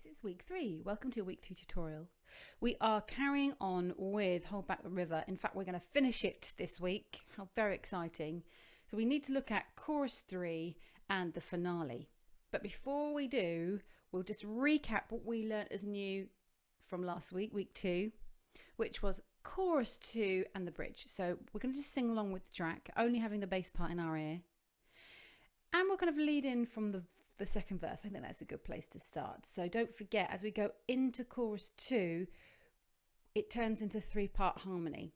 This is week 3. Welcome to a week 3 tutorial. We are carrying on with Hold Back the River. In fact, we're going to finish it this week. How very exciting. So we need to look at chorus 3 and the finale. But before we do, we'll just recap what we learnt as new from last week, week 2, which was chorus 2 and the bridge. So we're going to just sing along with the track, only having the bass part in our ear. And we'll kind of lead in from the second verse. I think that's a good place to start. So don't forget, as we go into chorus 2, it turns into 3-part harmony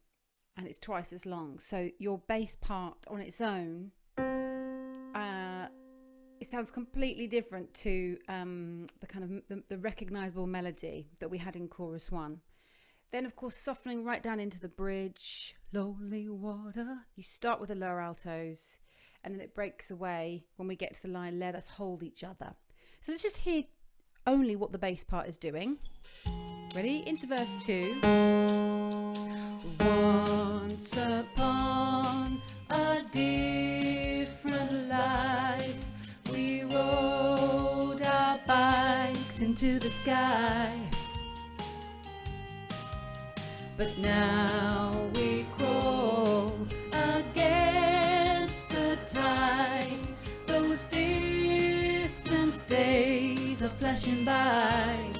and it's twice as long. So your bass part on its own, it sounds completely different to the kind of the recognizable melody that we had in chorus 1. Then of course softening right down into the bridge, lonely water. You start with the lower altos and then it breaks away when we get to the line, let us hold each other. So let's just hear only what the bass part is doing. Ready? Into verse 2. Once upon a different life, we rode our bikes into the sky. But now we crawl against the tide. Those distant days are flashing by.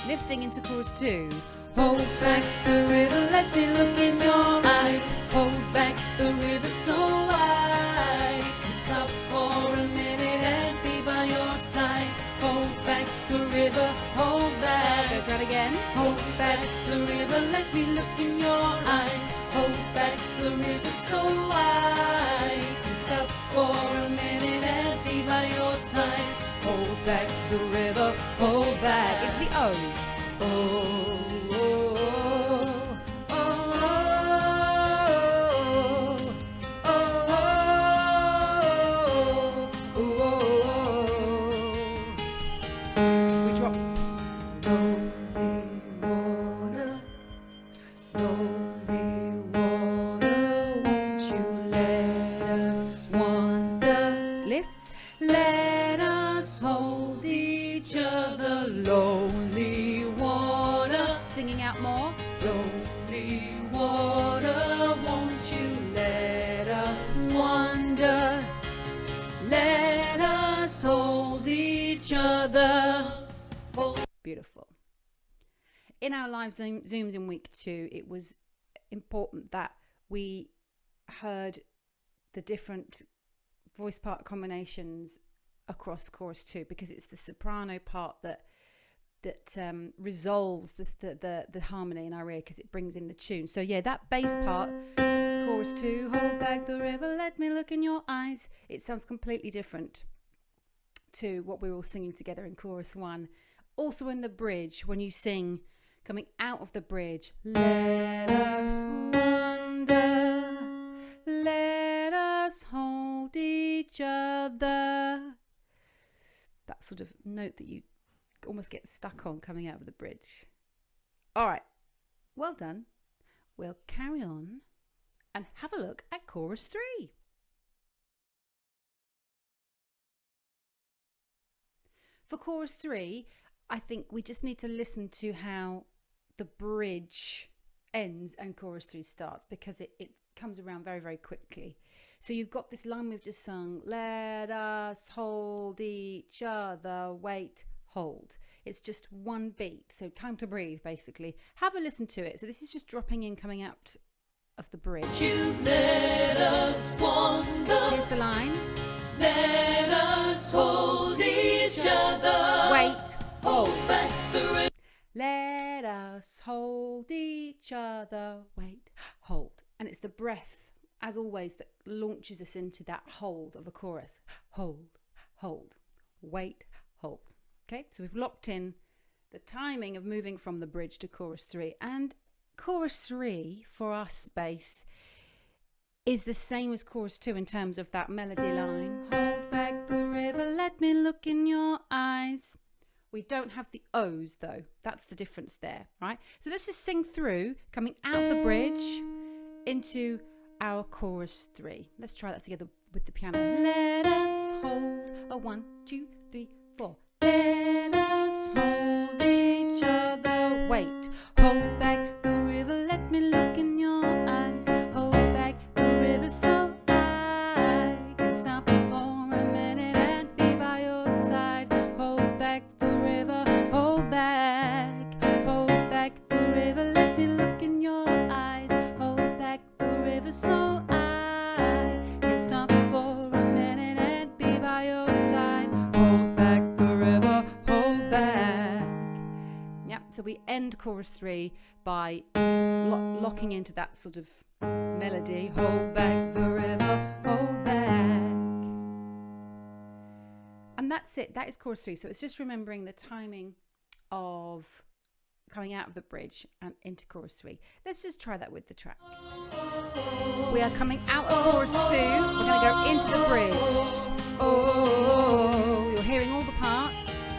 Lifting into chorus 2. Hold back the river, let me look in your eyes. Hold back the river so I can stop for a minute and be by your side. Hold back the river, hold back. Go try it again. Hold back the river, let me look in your eyes. Hold back the river so I can stop for a minute and be by your side. Hold back the river, hold back. It's the O's. Oh, oh, oh, oh, oh, oh, oh. We drop. Lonely water, won't you let us wander? Lift. Let us hold each other. Lonely water. Singing out more. Lonely water, won't you let us wander? Let us hold each other. Beautiful. In our live Zooms in week 2, it was important that we heard the different voice part combinations across chorus 2, because it's the soprano part that resolves the harmony in our ear, because it brings in the tune. So yeah, that bass part, chorus 2, hold back the river, let me look in your eyes, it sounds completely different to what we were all singing together in chorus 1. Also in the bridge, when you sing coming out of the bridge, let us wonder, let us hold each other. That sort of note that you almost get stuck on coming out of the bridge. All right, well done. We'll carry on and have a look at chorus 3. For chorus 3, I think we just need to listen to how the bridge ends and chorus 3 starts, because it comes around very, very quickly. So you've got this line we've just sung, let us hold each other, wait, hold. It's just one beat, so time to breathe, basically. Have a listen to it. So this is just dropping in, coming out of the bridge. You let us wander. Here's the line. Let us hold each other. Wait, hold. Back the let us hold each other. Wait, hold. And it's the breath, as always, that launches us into that hold of a chorus. Hold, hold, wait, hold. Okay, so we've locked in the timing of moving from the bridge to chorus 3. And chorus 3 for us bass is the same as chorus 2 in terms of that melody line. Hold back the river, let me look in your eyes. We don't have the O's though. That's the difference there, right? So let's just sing through, coming out of the bridge into our chorus 3. Let's try that together with the piano. Let us hold a 1, 2, 3, 4. Let us wait. Hold back the river, let me look in your eyes. Hold back the river so I can stop for a minute and be by your side. Hold back the river, hold back. Hold back the river, let me look in your eyes. Hold back the river so I can stop for a minute and be by your side. Hold back the river, hold back. Yep, so we end chorus 3 by locking into that sort of melody. Hold back the river, hold back. And that's it. That is chorus 3. So it's just remembering the timing of coming out of the bridge and into chorus 3. Let's just try that with the track. We are coming out of chorus 2. We're going to go into the bridge. Oh, you're hearing all the parts.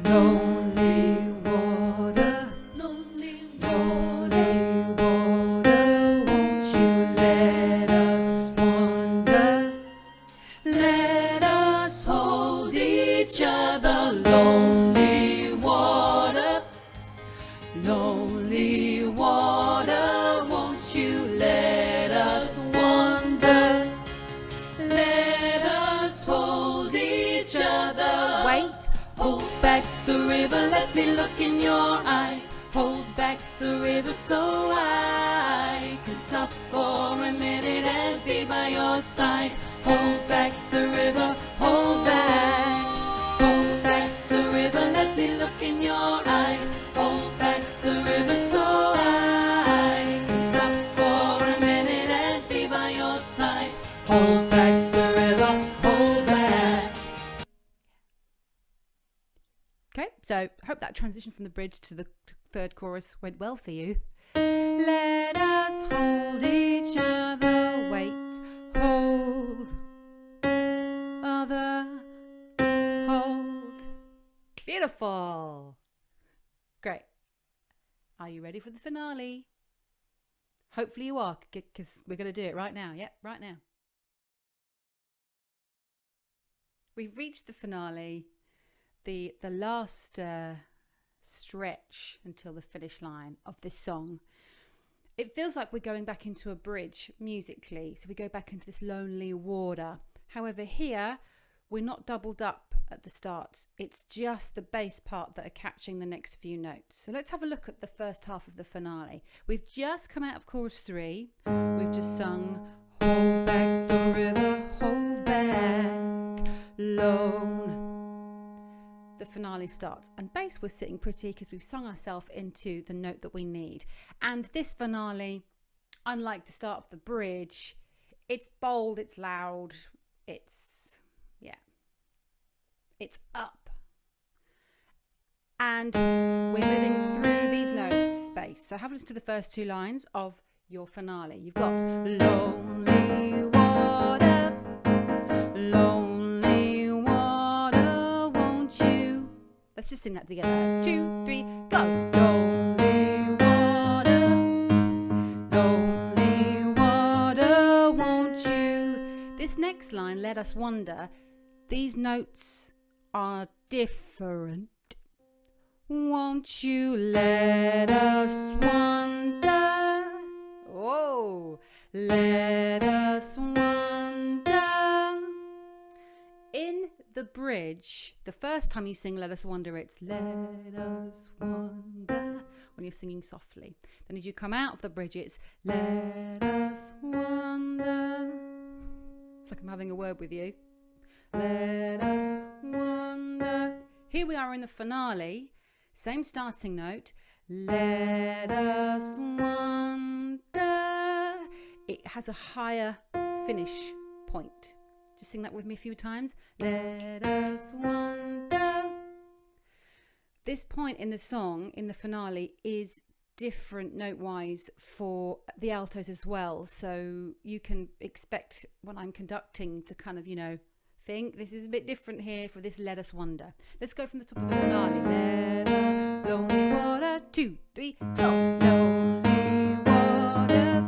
Lonely water, lonely water, won't you let us wander? Let us hold each other. Lonely water, lonely water, won't you let us wander? Let us hold each other. Wait. Hold back the river, let me look in your eyes. Hold back the river so I can stop for a minute and be by your side. Hold back the river, hold back. Hold back the river, let me look in your eyes. Hold back the river so I can stop for a minute and be by your side. Hold back the river, hold back. Okay, so hope that transition from the bridge to the third chorus went well for you. Let us hold each other, wait, hold, other, hold. Beautiful. Great. Are you ready for the finale? Hopefully you are, because we're going to do it right now. Yep, right now. We've reached the finale. The last stretch until the finish line of this song. It feels like we're going back into a bridge musically, so we go back into this lonely water. However, here we're not doubled up at the start. It's just the bass part that are catching the next few notes. So let's have a look at the first half of the finale. We've just come out of chorus 3. We've just sung hold back the river, hold back, lone. The finale starts, and bass we're sitting pretty because we've sung ourselves into the note that we need. And this finale, unlike the start of the bridge, it's bold, it's loud, it's up, and we're moving through these notes, bass. So have a listen to the first 2 lines of your finale. You've got lonely water, lonely water, won't you? Let's just sing that together. 2, 3, go. Lonely water, lonely water, won't you? This next line, let us wonder, these notes are different. Won't you let us wonder? Whoa, let us wonder. In the bridge, the first time you sing Let Us Wonder, it's let us wonder when you're singing softly. Then as you come out of the bridge, it's let us wonder. It's like I'm having a word with you. Let us wonder. Here we are in the finale, same starting note. Let us wonder. It has a higher finish point. Just sing that with me a few times. Let us wonder. This point in the song, in the finale, is different note-wise for the altos as well. So you can expect when I'm conducting to kind of, think this is a bit different here for this Let Us Wonder. Let's go from the top of the finale. Let us, lonely water, 2, 3, go. Lonely water,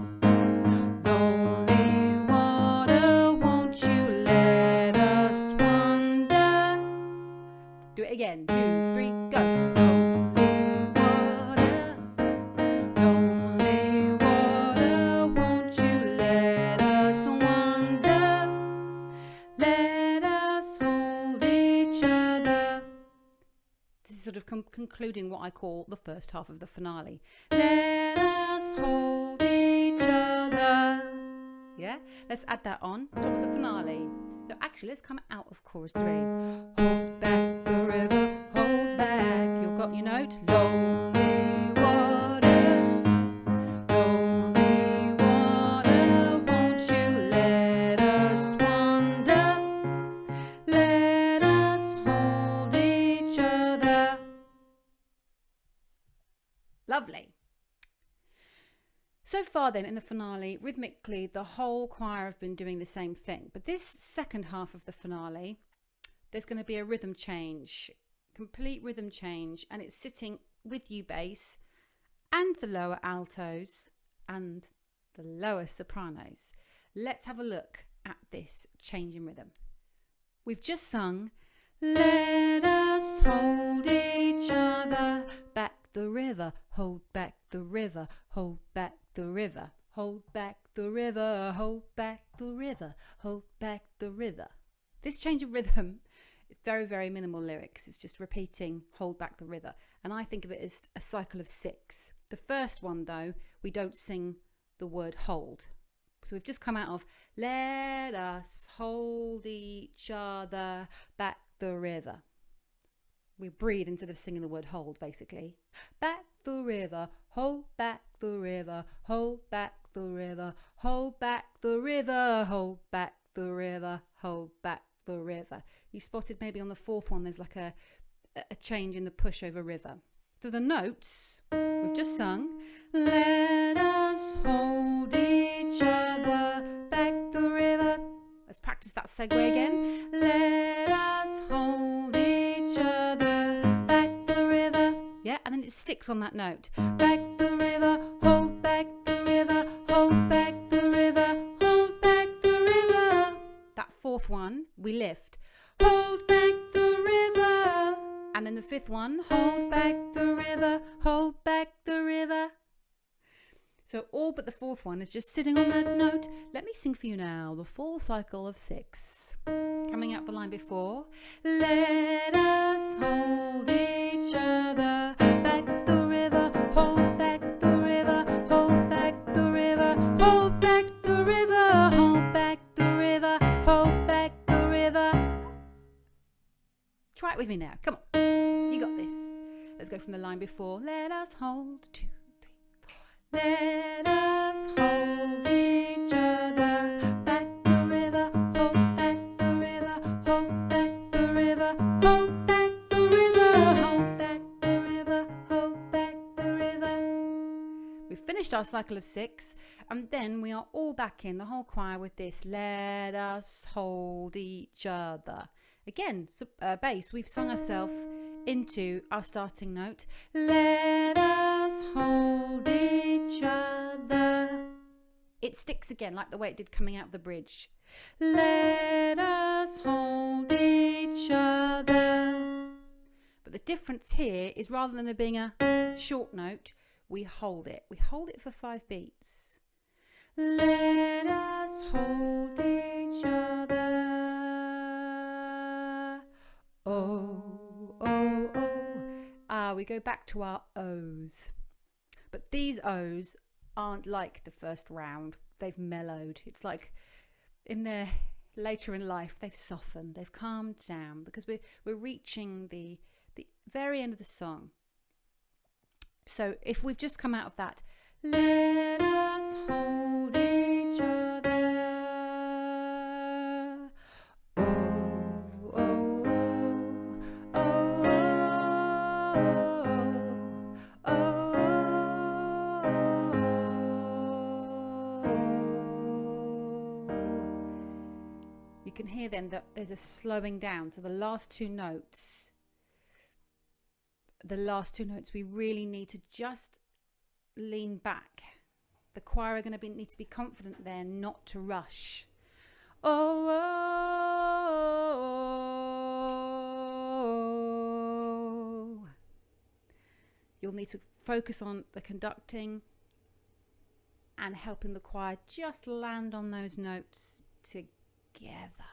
lonely water, won't you let us wonder? Do it again. 2, 3, go. Lonely sort of concluding what I call the first half of the finale. Let us hold each other. Yeah, let's add that on top of the finale. So actually, let's come out of chorus 3. Hold back the river, hold back. You've got your note. Lonely water, lonely water, won't you let us wander? Let us hold each other. Lovely. So far then in the finale, rhythmically, the whole choir have been doing the same thing. But this second half of the finale, there's going to be a rhythm change, complete rhythm change, and it's sitting with you bass and the lower altos and the lower sopranos. Let's have a look at this change in rhythm. We've just sung, let us hold each other, back the river, hold back the river, hold back the river, hold back the river, hold back the river, hold back the river. This change of rhythm is very, very minimal lyrics. It's just repeating hold back the river. And I think of it as a cycle of 6. The first one, though, we don't sing the word hold. So we've just come out of let us hold each other, back the river. We breathe instead of singing the word hold, basically. Back the river, hold back the river, hold back the river, hold back the river, hold back the river, hold back the river. You spotted maybe on the fourth one there's like a change in the push over river. So the notes, we've just sung, let us hold each other, back the river. Let's practice that segue again. Let us hold each other, back the river. Yeah, and then it sticks on that note. Back the river, hold back the river, hold back the river, hold back the river. That fourth one, we lift. Hold back the river. And then the fifth one, hold back the river, hold back the river. So all but the fourth one is just sitting on that note. Let me sing for you now the full cycle of 6. Coming out the line before. Let us hold each other, back the river, hold back the river, hold back the river, hold back the river, hold back the river, hold back the river. Try it with me now. Come on. You got this. Let's go from the line before. Let us hold 2, 3, 4. Let us hold each other, back the river, hold back the river, hold back the river, hold back the river, hold back the river, hold back the river. We've finished our cycle of 6, and then we are all back in the whole choir with this. Let us hold each other. Again, bass, we've sung ourselves into our starting note. Let us hold each other. It sticks again, like the way it did coming out of the bridge. Let us hold each other. But the difference here is rather than it being a short note, we hold it. We hold it for 5 beats. Let us hold each other. Oh, oh, oh. We go back to our O's. But these O's aren't like the first round. They've mellowed. It's like in their later in life, they've softened. They've calmed down because we're reaching the very end of the song. So if we've just come out of that, let us hold each other. Oh, oh, oh, oh, oh, oh. You can hear then that there's a slowing down to the last 2 notes. We really need to just lean back. The choir are going to need to be confident there, not to rush. Oh, oh, oh. You'll need to focus on the conducting and helping the choir just land on those notes together.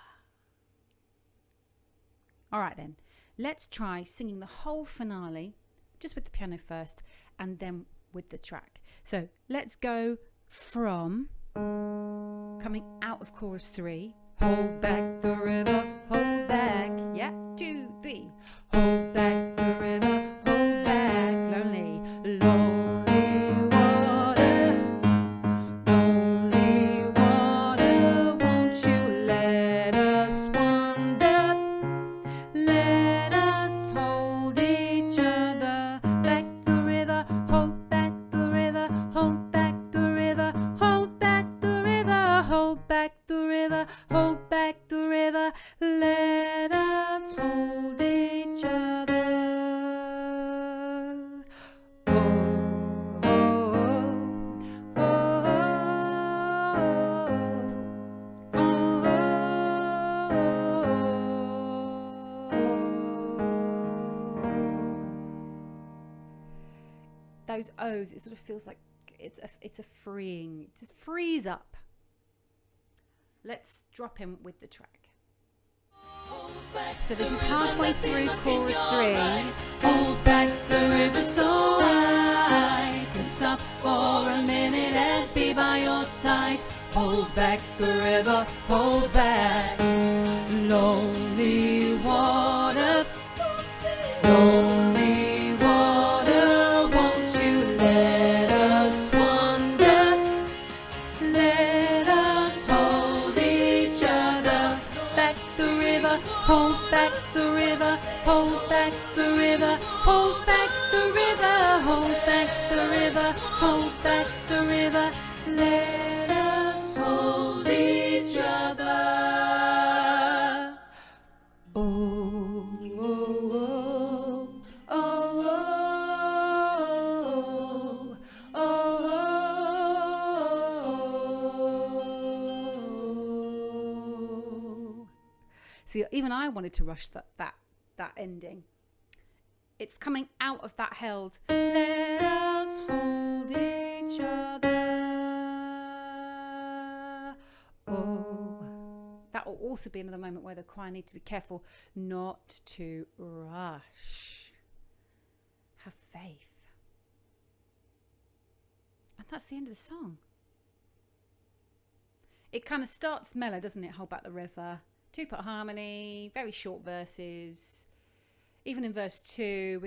All right then. let's try singing the whole finale just with the piano first and then with the track. So let's go from coming out of chorus 3. Hold back the river, hold back. Yeah, 2, 3. Hold back the river, hold back. Lonely, lonely water, lonely water. Won't you let us wander? Let us hold each other. Back the river, hold back the river, hold back the river, hold back the river, hold back the river, hold back the river. Let us hold each other. Oh, oh, oh, oh, those O's, it sort of feels like it's a freeing, just freeze up. Let's drop in with the track. So this is halfway through chorus 3. Hold back the river so I can stop for a minute and be by your side. Hold back the river, hold back. Lonely water, lonely water, won't you let us wander? Let us hold each other. Back the river, hold back the river, hold back the river, hold back the river, hold back the river, hold back the river. Let us hold each other. Oh, oh, oh, oh, oh, oh. See, even I wanted to rush that ending. It's coming out of that held. Let us hold each other. Oh, that will also be another moment where the choir need to be careful not to rush. Have faith. And that's the end of the song. It kind of starts mellow, doesn't it? Hold back the river. 2-part harmony, very short verses. Even in verse 2,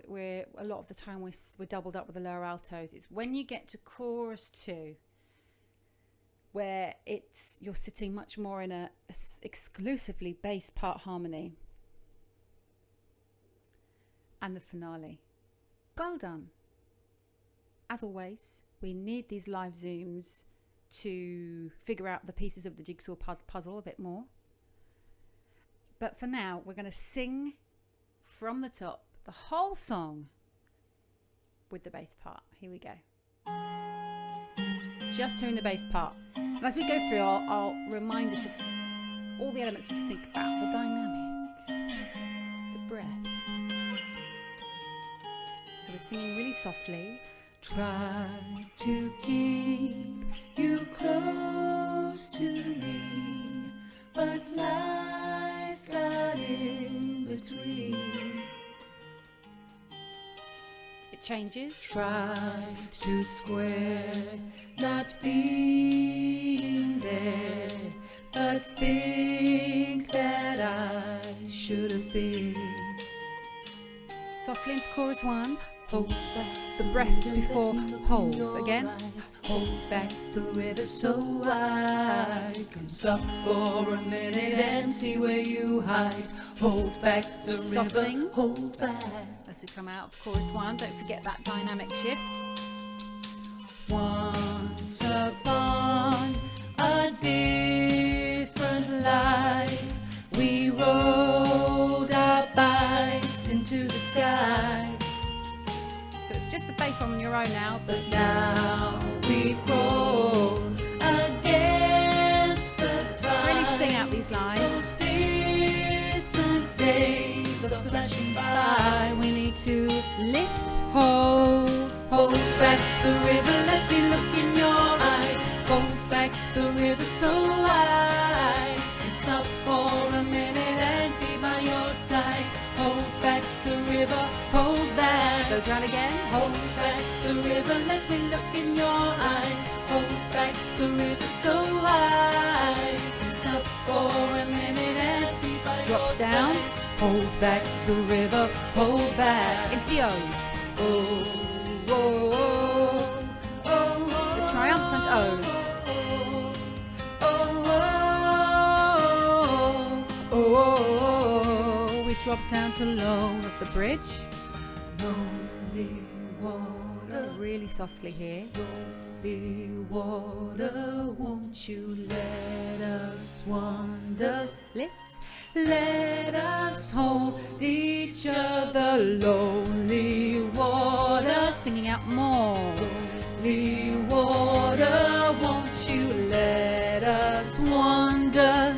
we're a lot of the time we're doubled up with the lower altos. It's when you get to chorus 2 where you're sitting much more in a exclusively bass part harmony. And the finale. Well done. As always, we need these live zooms to figure out the pieces of the jigsaw puzzle a bit more. But for now, we're going to sing from the top the whole song with the bass part. Here we go. Just hearing the bass part. And as we go through, I'll remind us of all the elements to think about. The dynamic, the breath. So we're singing really softly. Try to keep you close to me, but life got in between. It changes. Try to square not being there, but think that I should have been. Softly into chorus 1. Hold back the breath just before hold again. Hold back the river so I can stop for a minute and see where you hide. Hold back the river, hold back. As we come out of chorus 1, don't forget that dynamic shift. Once upon a different life, we rode our bikes into the sky. So it's just the bass on your own now, but now we crawl against the tide. Really sing out these lines. Those distant days are flashing by. We need to lift, hold back the river. Let me look in your eyes. Hold back the river so I can stop for a minute and be by your side. back the river, hold back. Goes round again. Hold back the river, let me look in your eyes. Hold back the river so high. Stop for a minute and be by drops down. Hold back the river, hold back. Into the O's. Oh, oh, oh, oh. The triumphant O's. Drop down to low of the bridge. Lonely water. Really softly here. Lonely water, won't you let us wander? Lifts. Let us hold each other. Lonely water. Singing out more. Lonely water, won't you let us wander?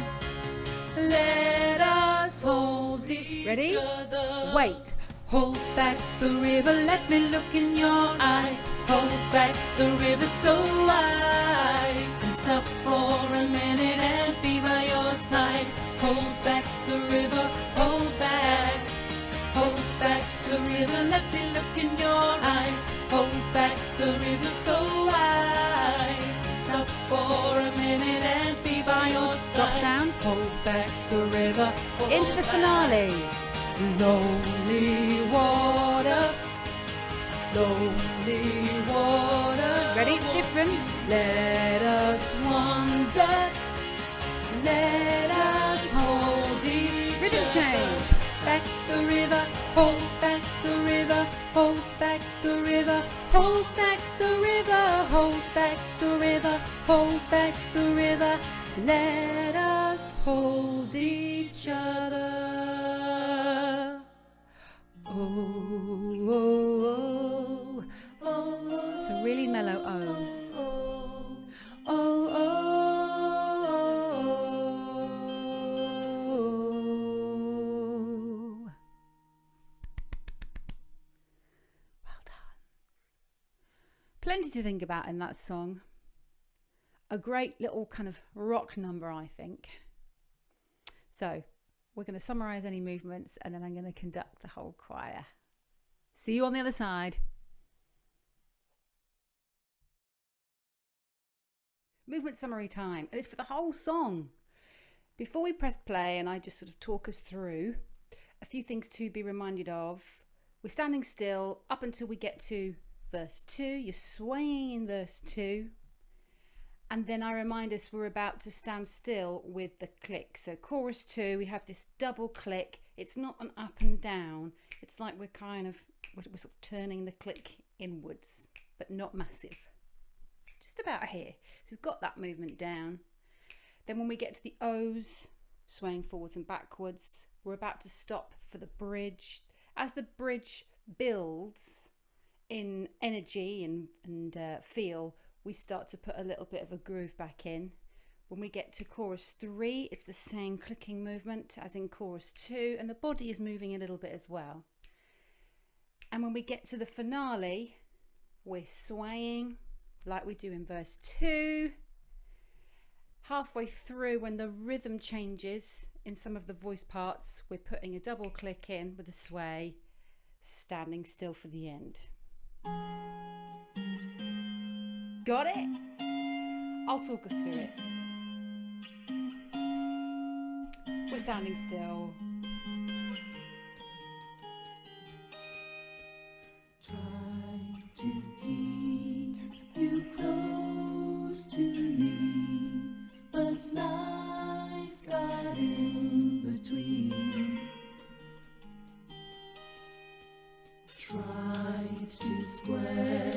Let us hold each Ready? Other. Wait. Hold back the river, let me look in your eyes. Hold back the river so I can stop for a minute and be by your side. Hold back the river, hold back. Hold back the river, let me look in your eyes. Hold back the river so I can stop for a minute and be by your side. Drops down. Hold back the river. Into the finale. Lonely water. Lonely water. Ready? It's different. Let us wander. Let us hold each other. Rhythm change. Back the river. Hold back the river. Hold back the river. Hold back the river. Hold back the river. Hold back the river. Let us hold each other. Oh, oh, oh, oh. So really mellow O's. Oh, oh, oh. Well done. Plenty to think about in that song. A great little kind of rock number, I think. So we're going to summarise any movements and then I'm going to conduct the whole choir. See you on the other side. Movement summary time, and it's for the whole song. Before we press play and I just sort of talk us through a few things to be reminded of. We're standing still up until we get to verse 2. You're swaying in verse 2. And then I remind us we're about to stand still with the click. So chorus 2, we have this double click. It's not an up and down. It's like we're sort of turning the click inwards, but not massive. Just about here. So we've got that movement down. Then when we get to the O's, swaying forwards and backwards, we're about to stop for the bridge. As the bridge builds in energy and feel, we start to put a little bit of a groove back in. When we get to chorus 3, it's the same clicking movement as in chorus 2, and the body is moving a little bit as well. And when we get to the finale, we're swaying like we do in verse 2. Halfway through, when the rhythm changes in some of the voice parts, we're putting a double click in with a sway, standing still for the end. Got it? I'll talk us through it. We're standing still. Try to keep you close to me, but life got in between. Tried to square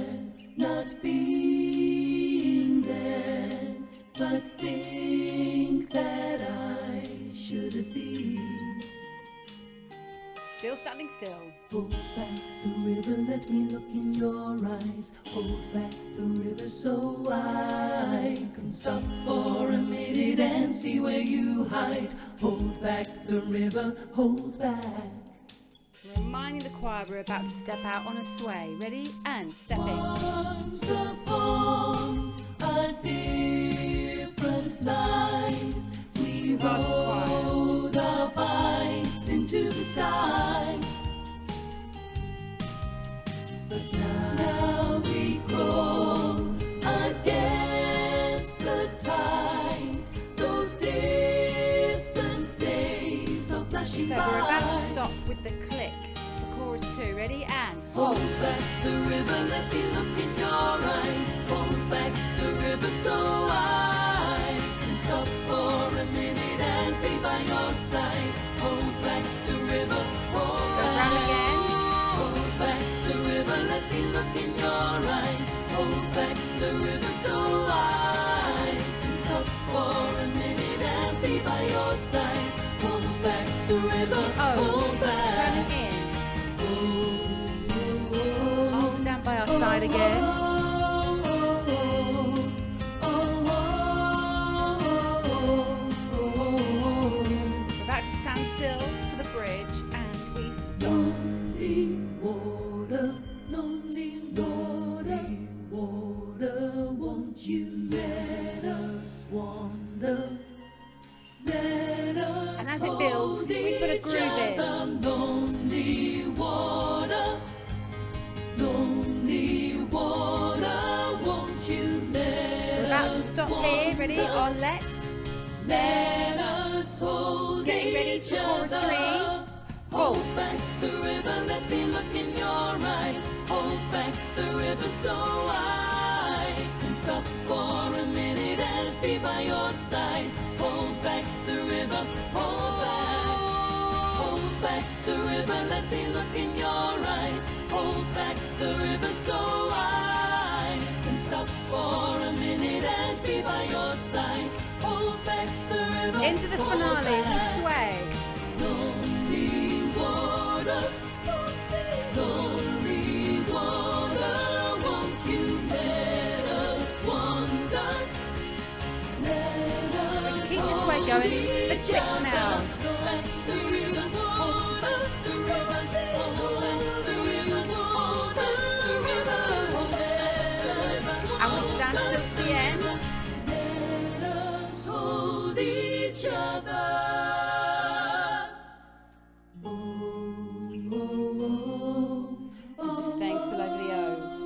not being there, but think that I should have been. Still standing still. Hold back the river, let me look in your eyes. Hold back the river so I can stop for a minute and see where you hide. Hold back the river, hold back. Reminding the choir we're about to step out on a sway. Ready? And step in. Once upon a different life, we rode our bikes into the sky. with the click for chorus 2. Ready? And Hold back the river, let me look in your eyes. Hold back the river so I can stop for a minute and be by your side. Hold back the river, hold goes back. round again. Hold back the river, let me look in your eyes. Hold back the river so I can stop for a minute and be by your side. Hold back the river, hold O's, back. turning in. O's down by our side again. We're about to stand still for the bridge and we stop. Lonely water, won't you let us wander? Let us And as it builds, we put a groove in. Lonely water, won't you let We're about to us stop wander? here. Ready? On let. Let us hold Getting ready each for chorus other. 3. Hold Hold. back the river, let me look in your eyes. Hold back the river so I can stop for a minute and be by your side. Hold back the river, hold back. Hold back the river, let me look in your eyes. Hold back the river so I can stop for a minute and be by your side. Hold back the river. Into the hold finale as we back. sway. Lonely water, won't you let us wander? Let us Keep the sway going. The each click other. now. The river, water, the river, the river, water, the river, And we stand still for the end. let us hold each other. And just staying still over the O's.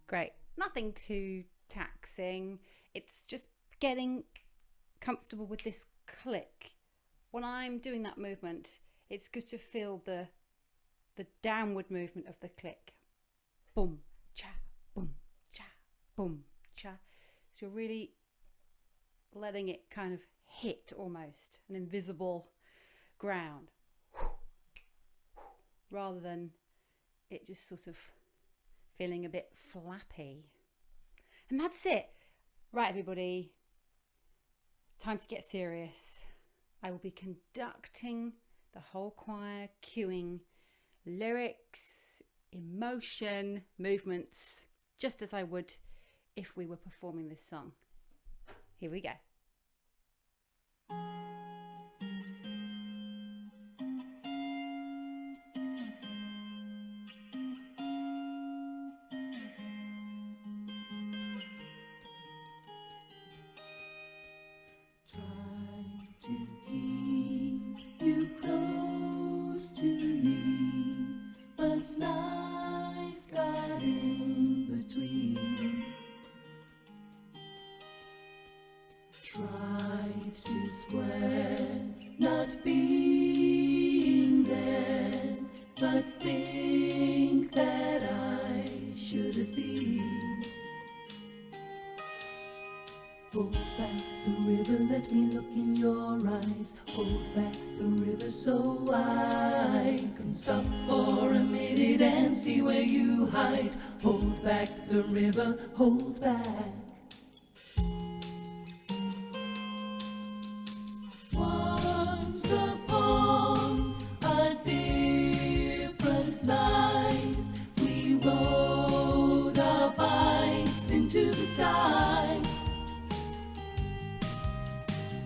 Great. Nothing too taxing. It's just getting comfortable with this click. When I'm doing that movement, it's good to feel the downward movement of the click. Boom, cha, boom, cha, boom, cha. So you're really letting it kind of hit almost an invisible ground, rather than it just sort of feeling a bit flappy. And that's it. Right, everybody, it's time to get serious. I will be conducting the whole choir, cueing lyrics, emotion, movements, just as I would if we were performing this song. Here we go. Try to keep you close to me, but life got in between. Tried to square not being there, but think that I should have been. Hold back the river, let me look in your eyes. Hold back the river so I can stop for a minute and see where you hide. Hold back the river, hold back. Once upon a different life, we rode our bikes into the sky.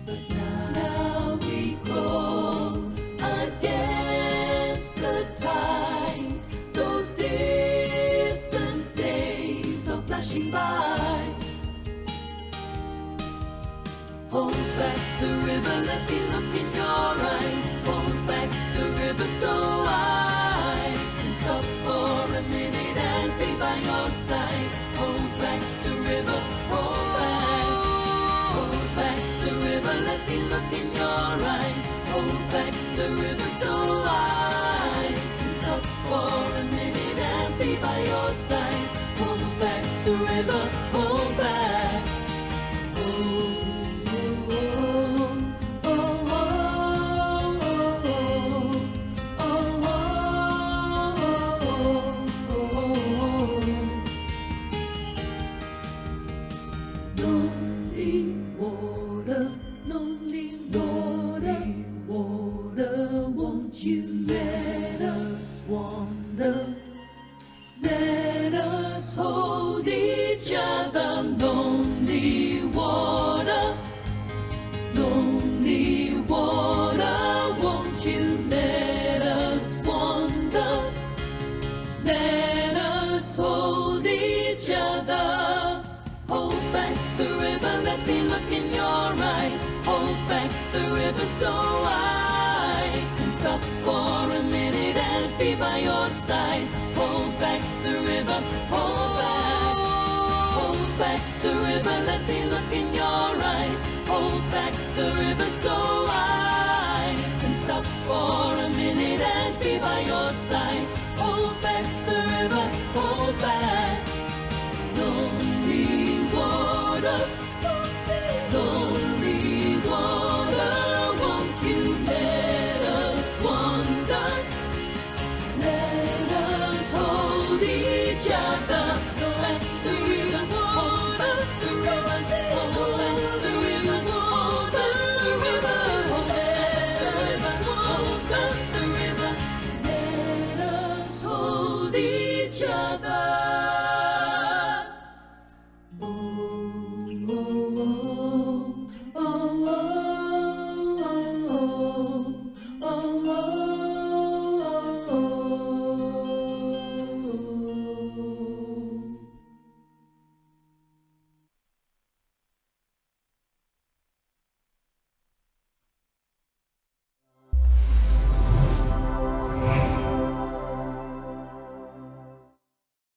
But now we grow against the tide. Those distant days are flashing by. Hold back the river, let me look in your eyes. Hold back the river so I can stop for a minute and be by your side. Hold back side. Hold back the river, hold back. Lonely water,